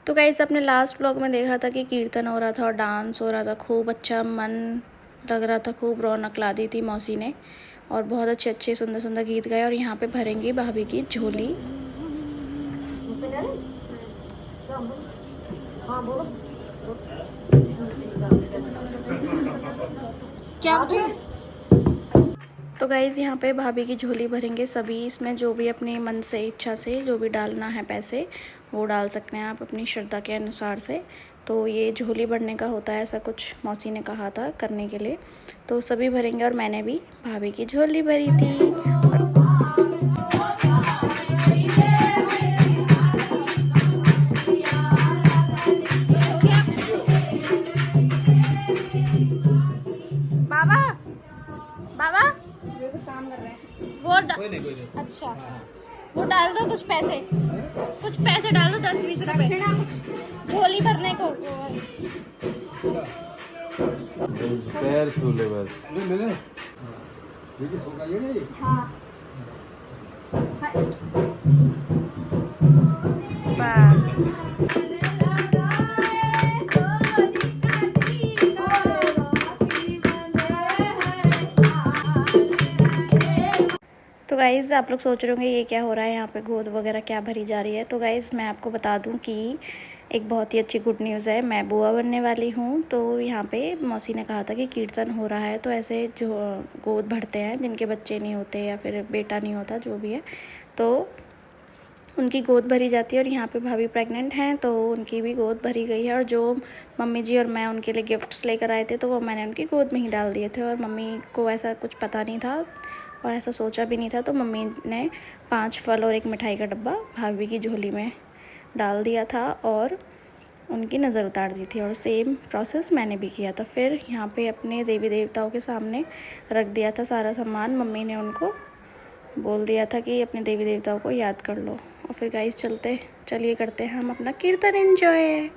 तो गाइस अपने last vlog में देखा था कि कीर्तन हो रहा था और डांस हो रहा था, खूब अच्छा मन लग रहा था, खूब रौनक ला दी थी मौसी ने और बहुत अच्छे अच्छे सुंदर सुंदर गीत गाए। और यहाँ पे भरेंगी भाभी की झोली। क्या मुझे तो गाइज़ यहाँ पे भाभी की झोली भरेंगे सभी। इसमें जो भी अपने मन से इच्छा से जो भी डालना है पैसे वो डाल सकते हैं आप अपनी श्रद्धा के अनुसार से। तो ये झोली भरने का होता है, ऐसा कुछ मौसी ने कहा था करने के लिए, तो सभी भरेंगे। और मैंने भी भाभी की झोली भरी थी। बाबा बाबा काम कर रहे हैं वो कोई नहीं। अच्छा वो डाल दो कुछ पैसे डाल दो 10-20 रुपए झोली भरने को। पैर छू ले बस। हाँ बस। तो गाइज़ आप लोग सोच रहे होंगे ये क्या हो रहा है, यहाँ पे गोद वगैरह क्या भरी जा रही है। तो गाइज़ मैं आपको बता दूं कि एक बहुत ही अच्छी गुड न्यूज़ है, मैं बुआ बनने वाली हूँ। तो यहाँ पे मौसी ने कहा था कि कीर्तन हो रहा है तो ऐसे जो गोद भरते हैं जिनके बच्चे नहीं होते या फिर बेटा नहीं होता जो भी है, तो उनकी गोद भरी जाती है। और यहाँ पे भाभी प्रेग्नेंट हैं तो उनकी भी गोद भरी गई है। और जो मम्मी जी और मैं उनके लिए गिफ्ट्स लेकर आए थे तो वो मैंने उनकी गोद में ही डाल दिए थे। और मम्मी को ऐसा कुछ पता नहीं था और ऐसा सोचा भी नहीं था, तो मम्मी ने 5 फल और 1 मिठाई का डब्बा भाभी की झोली में डाल दिया था और उनकी नज़र उतार दी थी। और सेम प्रोसेस मैंने भी किया था। फिर यहाँ पे अपने देवी देवताओं के सामने रख दिया था सारा सामान। मम्मी ने उनको बोल दिया था कि अपने देवी देवताओं को याद कर लो। और फिर गाइस चलिए करते हैं हम अपना कीर्तन एंजॉय।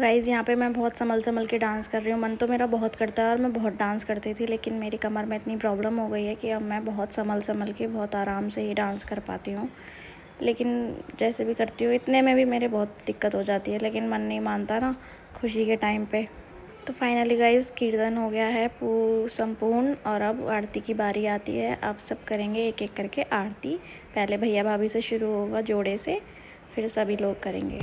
गाइज़ यहाँ पे मैं बहुत संभल के डांस कर रही हूँ। मन तो मेरा बहुत करता है और मैं बहुत डांस करती थी, लेकिन मेरी कमर में इतनी प्रॉब्लम हो गई है कि अब मैं बहुत संभल के बहुत आराम से ही डांस कर पाती हूँ। लेकिन जैसे भी करती हूँ इतने में भी मेरे बहुत दिक्कत हो जाती है, लेकिन मन नहीं मानता ना खुशी के टाइम पे। तो फाइनली गाइज़ कीर्तन हो गया है संपूर्ण और अब आरती की बारी आती है। आप सब करेंगे एक एक करके आरती। पहले भैया भाभी से शुरू होगा जोड़े से, फिर सभी लोग करेंगे।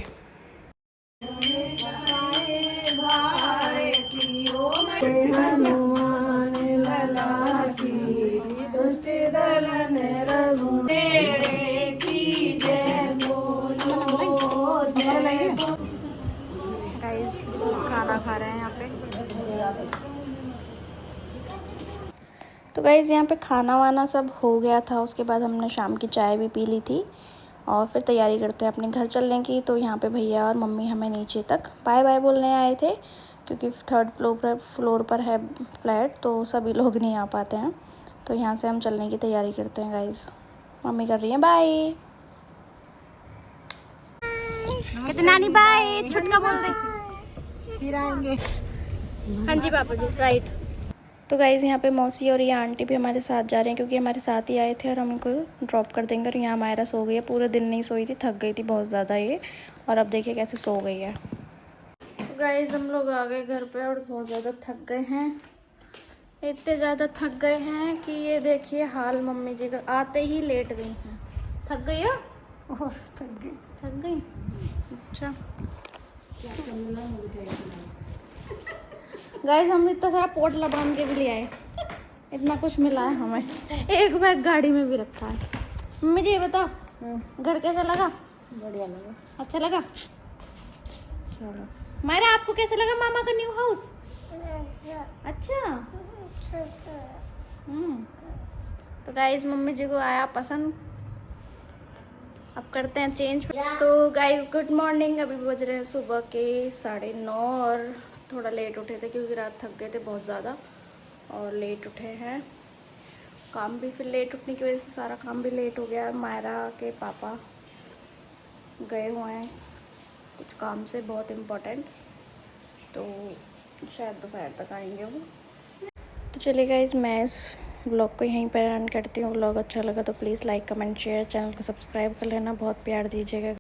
हनुमान लला की दुष्ट दल खाना खा रहे हैं यहाँ पे। तो गाइज़ यहाँ पे खाना वाना सब हो गया था, उसके बाद हमने शाम की चाय भी पी ली थी और फिर तैयारी करते हैं अपने घर चलने की। तो यहाँ पे भैया और मम्मी हमें नीचे तक बाय बाय बोलने आए थे, क्योंकि थर्ड फ्लोर पर है फ्लैट, तो सभी लोग नहीं आ पाते हैं। तो यहाँ से हम चलने की तैयारी करते हैं गाइज़। मम्मी कर रही हैं बाय। कहते नानी बाय, छुटका बोल दे, फिर आएंगे। हाँ जी पापा जी, राइट। तो गाइज़ यहाँ पे मौसी और ये आंटी भी हमारे साथ जा रहे हैं, क्योंकि हमारे साथ ही आए थे और हम इनको ड्रॉप कर देंगे। और यहाँ मायरा सो गई है, पूरे दिन नहीं सोई थी, थक गई थी बहुत ज़्यादा ये, और अब देखिए कैसे सो गई है। तो गाइज़ हम लोग आ गए घर पे और बहुत ज़्यादा थक गए हैं, इतने ज़्यादा थक गए हैं कि ये देखिए हाल मम्मी जी का, आते ही लेट गई हैं। थक गई हो? और थक गई। अच्छा गाइस हम इतना सारा पोटला बांध के भी ले आए, इतना कुछ मिला है हमें। एक बैग गाड़ी में भी रखा है। मम्मी जी ये बताओ, घर कैसा लगा? बढ़िया लगा। अच्छा लगा? चलो मायरा आपको कैसा लगा मामा का न्यू हाउस? अच्छा। तो गाइस मम्मी जी को आया पसंद। अब करते हैं चेंज। तो गाइस गुड मॉर्निंग, अभी बज रहे हैं सुबह के 9:30 और थोड़ा लेट उठे थे क्योंकि रात थक गए थे बहुत ज़्यादा और लेट उठे हैं। काम भी फिर लेट उठने की वजह से सारा काम भी लेट हो गया। मायरा के पापा गए हुए हैं कुछ काम से बहुत इम्पोर्टेंट, तो शायद दोपहर तक आएंगे वो। तो चलिए गाइस मैं इस व्लॉग को यहीं पर एंड करती हूँ। व्लॉग अच्छा लगा तो please like comment share, channel को सब्सक्राइब कर लेना, बहुत प्यार दीजिएगा।